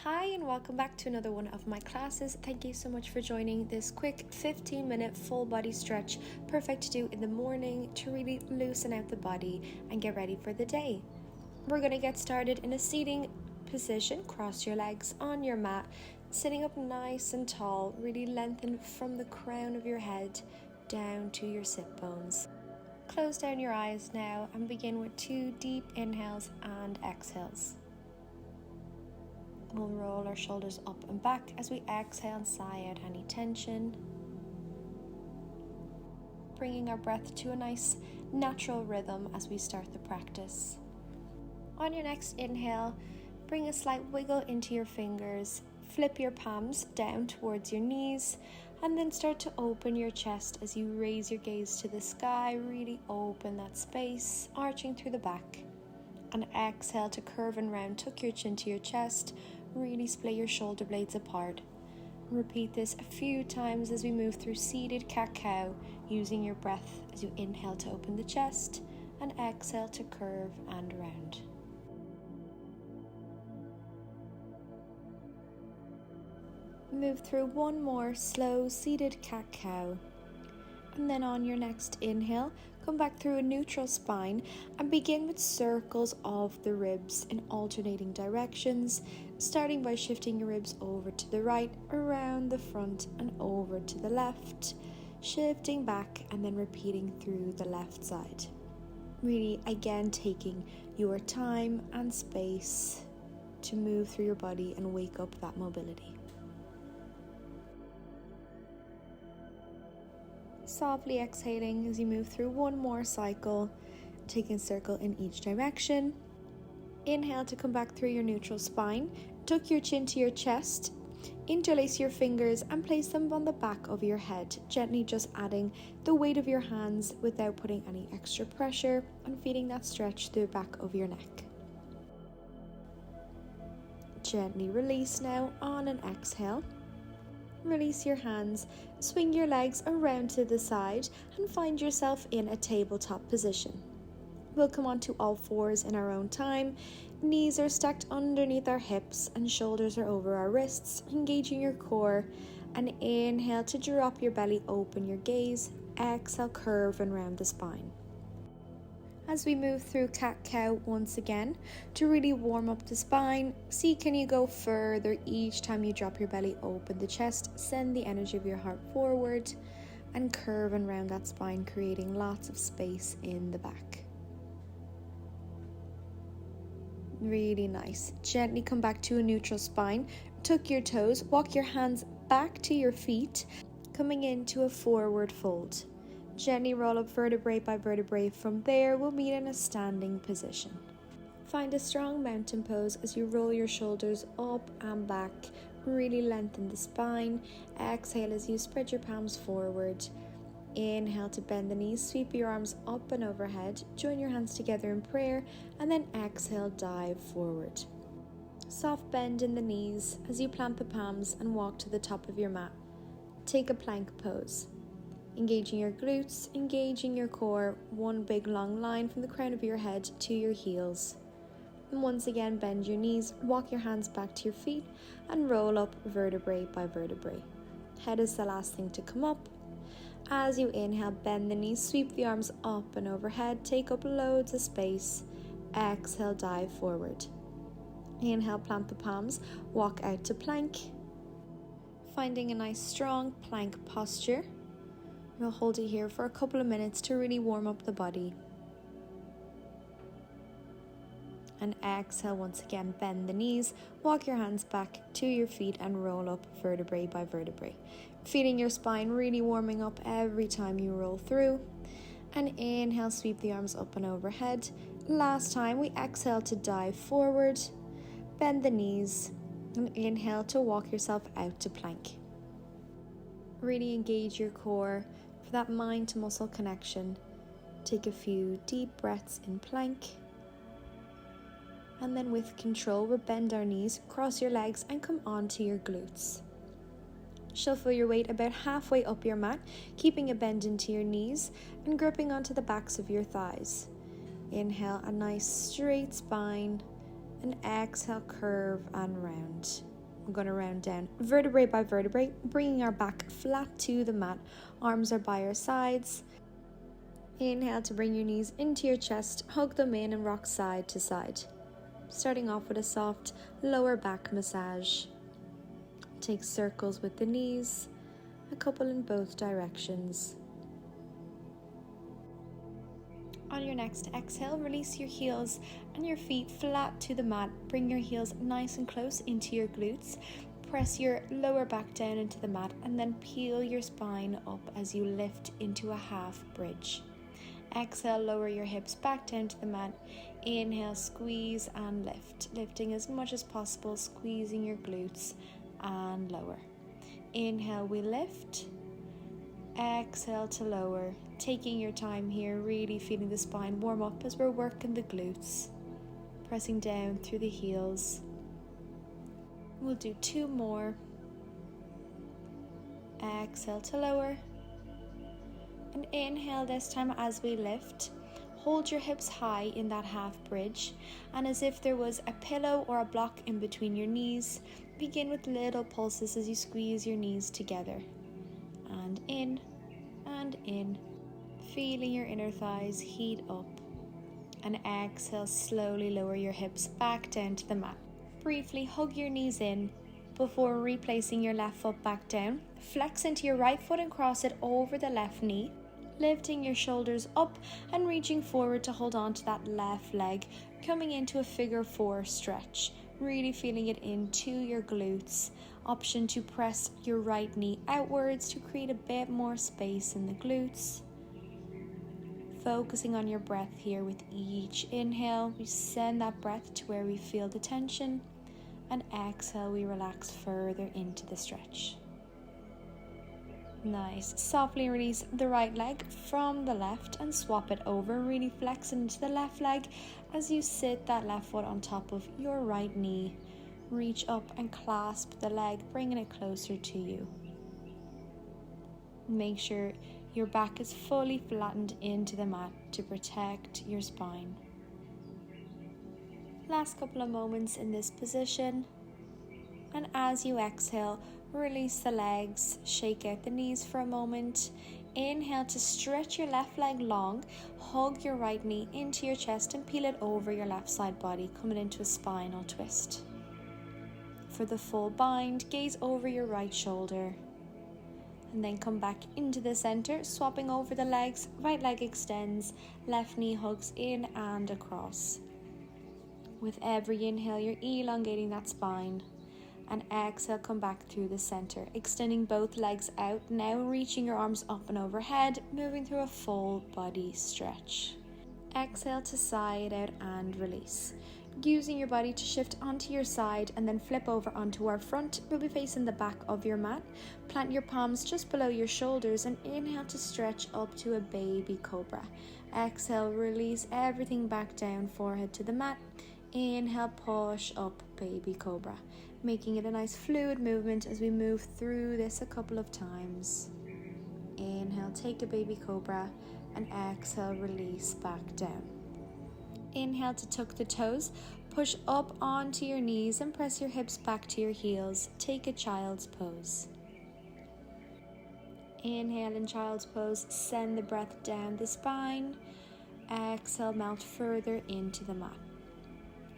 Hi and welcome back to another one of my classes. Thank you so much for joining this quick 15-minute full body stretch, perfect to do in the morning to really loosen out the body and get ready for the day. We're going to get started in a seating position. Cross your legs on your mat, sitting up nice and tall, really lengthen from the crown of your head down to your sit bones. Close down your eyes now and begin with 2 deep inhales and exhales. We'll roll our shoulders up and back as we exhale and sigh out any tension. Bringing our breath to a nice natural rhythm as we start the practice. On your next inhale, bring a slight wiggle into your fingers. Flip your palms down towards your knees and then start to open your chest as you raise your gaze to the sky. Really open that space, arching through the back. And exhale to curve and round, tuck your chin to your chest, really split your shoulder blades apart. Repeat this a few times as we move through seated cat-cow, using your breath as you inhale to open the chest and exhale to curve and round. Move through one more slow seated cat-cow. And then on your next inhale, come back through a neutral spine and begin with circles of the ribs in alternating directions, starting by shifting your ribs over to the right, around the front and over to the left, shifting back and then repeating through the left side. Really, again, taking your time and space to move through your body and wake up that mobility. Softly exhaling as you move through one more cycle, taking a circle in each direction. Inhale to come back through your neutral spine. Tuck your chin to your chest. Interlace your fingers and place them on the back of your head, gently just adding the weight of your hands without putting any extra pressure and feeling that stretch through the back of your neck. Gently release now on an exhale. Release your hands, swing your legs around to the side and find yourself in a tabletop position. We'll come onto all fours in our own time. Knees are stacked underneath our hips and shoulders are over our wrists, engaging your core. And inhale to drop your belly, open your gaze. Exhale, curve and round the spine. As we move through cat-cow once again, to really warm up the spine, see can you go further each time you drop your belly, open the chest, send the energy of your heart forward and curve and round that spine, creating lots of space in the back. Really nice. Gently come back to a neutral spine, tuck your toes, walk your hands back to your feet, coming into a forward fold. Gently roll up vertebrae by vertebrae. From there, we'll meet in a standing position. Find a strong mountain pose as you roll your shoulders up and back. Really lengthen the spine. Exhale as you spread your palms forward. Inhale to bend the knees, sweep your arms up and overhead. Join your hands together in prayer, and then exhale, dive forward. Soft bend in the knees as you plant the palms and walk to the top of your mat. Take a plank pose. Engaging your glutes, engaging your core, one big long line from the crown of your head to your heels. And once again, bend your knees, walk your hands back to your feet and roll up vertebrae by vertebrae. Head is the last thing to come up. As you inhale, bend the knees, sweep the arms up and overhead, take up loads of space. Exhale, dive forward. Inhale, plant the palms, walk out to plank. Finding a nice strong plank posture. We'll hold it here for a couple of minutes to really warm up the body. And exhale, once again, bend the knees, walk your hands back to your feet and roll up vertebrae by vertebrae. Feeling your spine really warming up every time you roll through. And inhale, sweep the arms up and overhead. Last time, we exhale to dive forward, bend the knees, and inhale to walk yourself out to plank. Really engage your core for that mind to muscle connection. Take a few deep breaths in plank. And then with control, we'll bend our knees, cross your legs and come onto your glutes. Shuffle your weight about halfway up your mat, keeping a bend into your knees and gripping onto the backs of your thighs. Inhale, a nice straight spine. And exhale, curve and round. We're going to round down vertebrae by vertebrae, bringing our back flat to the mat. Arms are by our sides. Inhale to bring your knees into your chest, hug them in and rock side to side. Starting off with a soft lower back massage. Take circles with the knees, a couple in both directions. On your next exhale, release your heels and your feet flat to the mat. Bring your heels nice and close into your glutes. Press your lower back down into the mat and then peel your spine up as you lift into a half bridge. Exhale, lower your hips back down to the mat. Inhale, squeeze and lift. Lifting as much as possible, squeezing your glutes and lower. Inhale, we lift. Exhale to lower. Taking your time here, really feeling the spine warm up as we're working the glutes. Pressing down through the heels. We'll do 2 more. Exhale to lower. And inhale this time as we lift. Hold your hips high in that half bridge. And as if there was a pillow or a block in between your knees, begin with little pulses as you squeeze your knees together. And in, and in. Feeling your inner thighs heat up. And exhale, slowly lower your hips back down to the mat. Briefly hug your knees in before replacing your left foot back down. Flex into your right foot and cross it over the left knee. Lifting your shoulders up and reaching forward to hold on to that left leg. Coming into a figure 4 stretch. Really feeling it into your glutes. Option to press your right knee outwards to create a bit more space in the glutes. Focusing on your breath here with each inhale. We send that breath to where we feel the tension. And exhale, we relax further into the stretch. Nice. Softly release the right leg from the left and swap it over. Really flex into the left leg as you sit that left foot on top of your right knee. Reach up and clasp the leg, bringing it closer to you. Make sure your back is fully flattened into the mat to protect your spine. Last couple of moments in this position. And as you exhale, release the legs, shake out the knees for a moment. Inhale to stretch your left leg long, hug your right knee into your chest and peel it over your left side body, coming into a spinal twist. For the full bind, gaze over your right shoulder. And then come back into the center, swapping over the legs. Right leg extends, left knee hugs in and across. With every inhale, you're elongating that spine. And exhale, come back through the center, extending both legs out, now reaching your arms up and overhead, moving through a full body stretch. Exhale to side out and release. Using your body to shift onto your side and then flip over onto our front, we'll be facing the back of your mat. Plant your palms just below your shoulders and inhale to stretch up to a baby cobra. Exhale, release everything back down, forehead to the mat. Inhale, push up, baby cobra. Making it a nice fluid movement as we move through this a couple of times. Inhale, take a baby cobra, and exhale, release back down. Inhale to tuck the toes, push up onto your knees and press your hips back to your heels. Take a child's pose. Inhale in child's pose, send the breath down the spine. Exhale, melt further into the mat.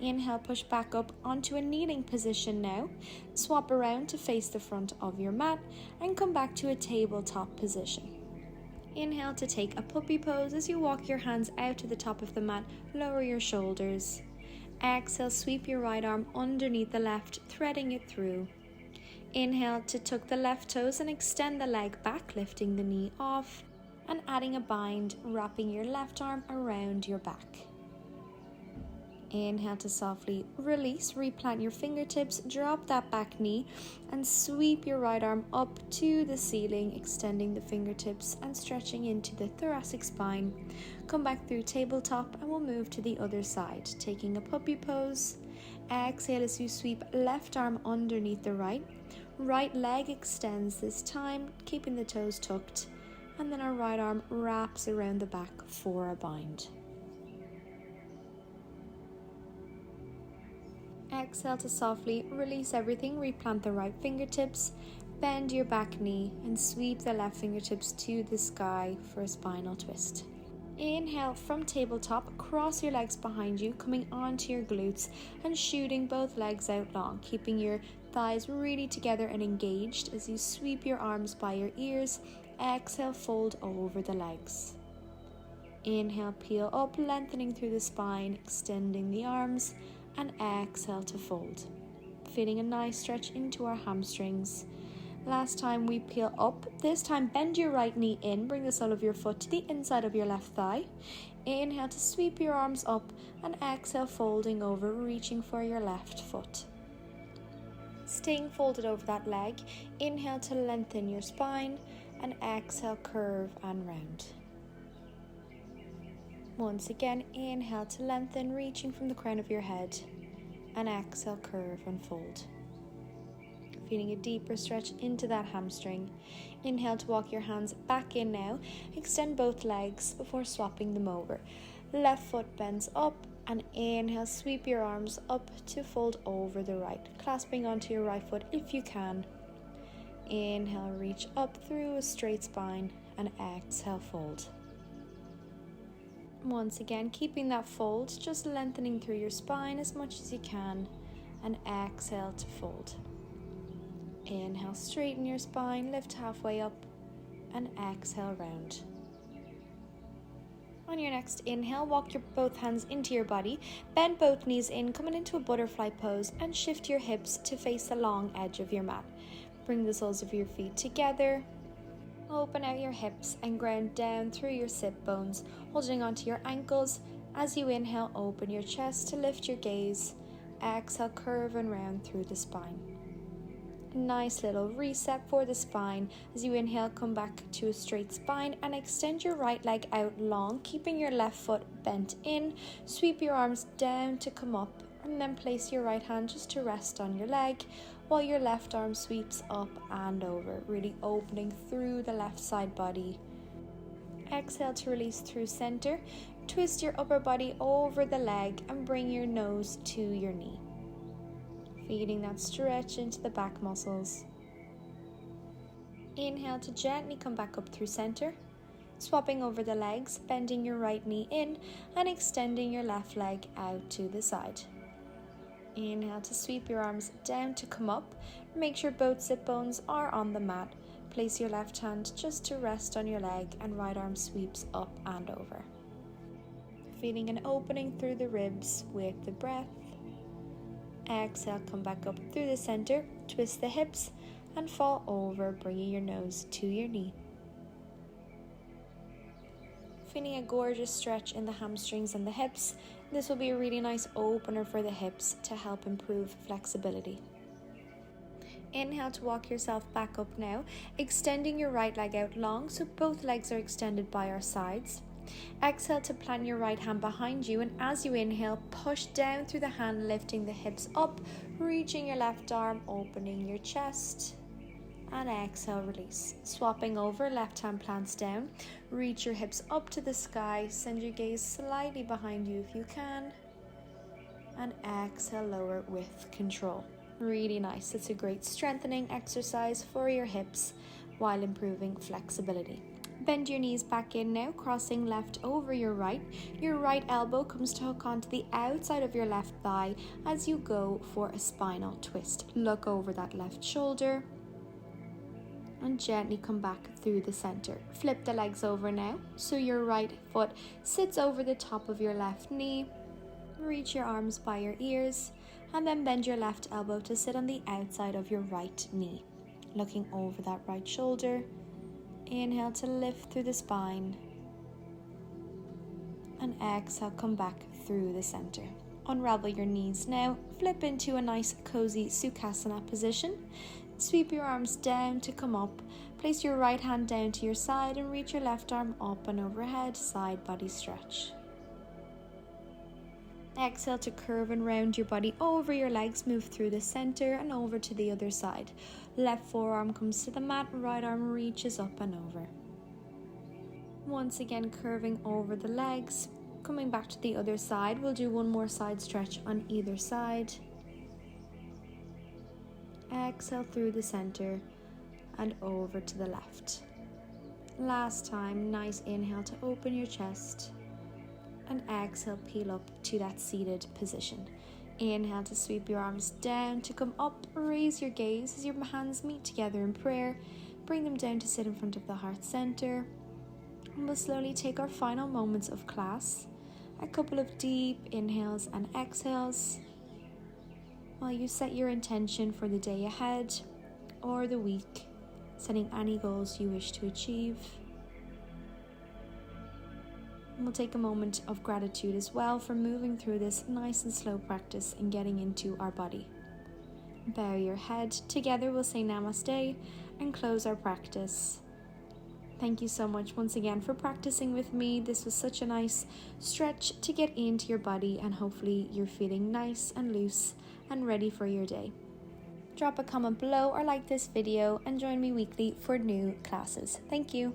Inhale, push back up onto a kneeling position now. Swap around to face the front of your mat and come back to a tabletop position. Inhale to take a puppy pose as you walk your hands out to the top of the mat, lower your shoulders. Exhale, sweep your right arm underneath the left, threading it through. Inhale to tuck the left toes and extend the leg back, lifting the knee off and adding a bind, wrapping your left arm around your back. Inhale to softly release, replant your fingertips, drop that back knee and sweep your right arm up to the ceiling, extending the fingertips and stretching into the thoracic spine. Come back through tabletop and we'll move to the other side, taking a puppy pose. Exhale as you sweep left arm underneath the right. Right leg extends this time, keeping the toes tucked, and then our right arm wraps around the back for a bind. Exhale to softly release everything, replant the right fingertips, bend your back knee and sweep the left fingertips to the sky for a spinal twist. Inhale from tabletop, cross your legs behind you, coming onto your glutes and shooting both legs out long, keeping your thighs really together and engaged as you sweep your arms by your ears. Exhale, fold over the legs. Inhale, peel up, lengthening through the spine, extending the arms, and exhale to fold. Feeling a nice stretch into our hamstrings. Last time we peel up, this time bend your right knee in, bring the sole of your foot to the inside of your left thigh. Inhale to sweep your arms up and exhale, folding over, reaching for your left foot. Staying folded over that leg, inhale to lengthen your spine and exhale, curve and round. Once again, inhale to lengthen, reaching from the crown of your head, and exhale, curve and fold. Feeling a deeper stretch into that hamstring. Inhale to walk your hands back in now. Extend both legs before swapping them over. Left foot bends up, and inhale, sweep your arms up to fold over the right, clasping onto your right foot if you can. Inhale, reach up through a straight spine, and exhale, fold. Once again, keeping that fold, just lengthening through your spine as much as you can, and exhale to fold. Inhale, straighten your spine, lift halfway up, and exhale, round. On your next inhale, walk your both hands into your body, bend both knees in, coming into a butterfly pose, and shift your hips to face the long edge of your mat. Bring the soles of your feet together. Open out your hips and ground down through your sit bones, holding onto your ankles. As you inhale, open your chest to lift your gaze. Exhale, curve and round through the spine. Nice little reset for the spine. As you inhale, come back to a straight spine and extend your right leg out long, keeping your left foot bent in. Sweep your arms down to come up, and then place your right hand just to rest on your leg, while your left arm sweeps up and over, really opening through the left side body. Exhale to release through center. Twist your upper body over the leg and bring your nose to your knee. Feeling that stretch into the back muscles. Inhale to gently come back up through center. Swapping over the legs, bending your right knee in and extending your left leg out to the side. Inhale to sweep your arms down to come up. Make sure both sit bones are on the mat. Place your left hand just to rest on your leg and right arm sweeps up and over. Feeling an opening through the ribs with the breath. Exhale, come back up through the center, twist the hips and fall over, bringing your nose to your knee. Feeling a gorgeous stretch in the hamstrings and the hips. This will be a really nice opener for the hips to help improve flexibility. Inhale to walk yourself back up now, extending your right leg out long so both legs are extended by our sides. Exhale to plant your right hand behind you, and as you inhale, push down through the hand, lifting the hips up, reaching your left arm, opening your chest, and exhale, release. Swapping over, left hand plants down, reach your hips up to the sky, send your gaze slightly behind you if you can, and exhale, lower with control. Really nice. It's a great strengthening exercise for your hips while improving flexibility. Bend your knees back in now, crossing left over your right. Your right elbow comes to hook onto the outside of your left thigh as you go for a spinal twist. Look over that left shoulder and gently come back through the center. Flip the legs over now, so your right foot sits over the top of your left knee. Reach your arms by your ears and then bend your left elbow to sit on the outside of your right knee. Looking over that right shoulder. Inhale to lift through the spine, and exhale, come back through the center. Unravel your knees now, flip into a nice cozy Sukhasana position. Sweep your arms down to come up, place your right hand down to your side and reach your left arm up and overhead, side body stretch. Exhale to curve and round your body over your legs, move through the center and over to the other side. Left forearm comes to the mat, right arm reaches up and over. Once again, curving over the legs, coming back to the other side. We'll do one more side stretch on either side. Exhale through the center and over to the left. Last time, nice inhale to open your chest, and exhale, peel up to that seated position. Inhale to sweep your arms down to come up, raise your gaze as your hands meet together in prayer. Bring them down to sit in front of the heart center. And we'll slowly take our final moments of class. A couple of deep inhales and exhales while you set your intention for the day ahead or the week, setting any goals you wish to achieve. And we'll take a moment of gratitude as well for moving through this nice and slow practice and getting into our body. Bow your head. Together we'll say namaste and close our practice. Thank you so much once again for practicing with me. This was such a nice stretch to get into your body, and hopefully you're feeling nice and loose and ready for your day. Drop a comment below or like this video and join me weekly for new classes. Thank you.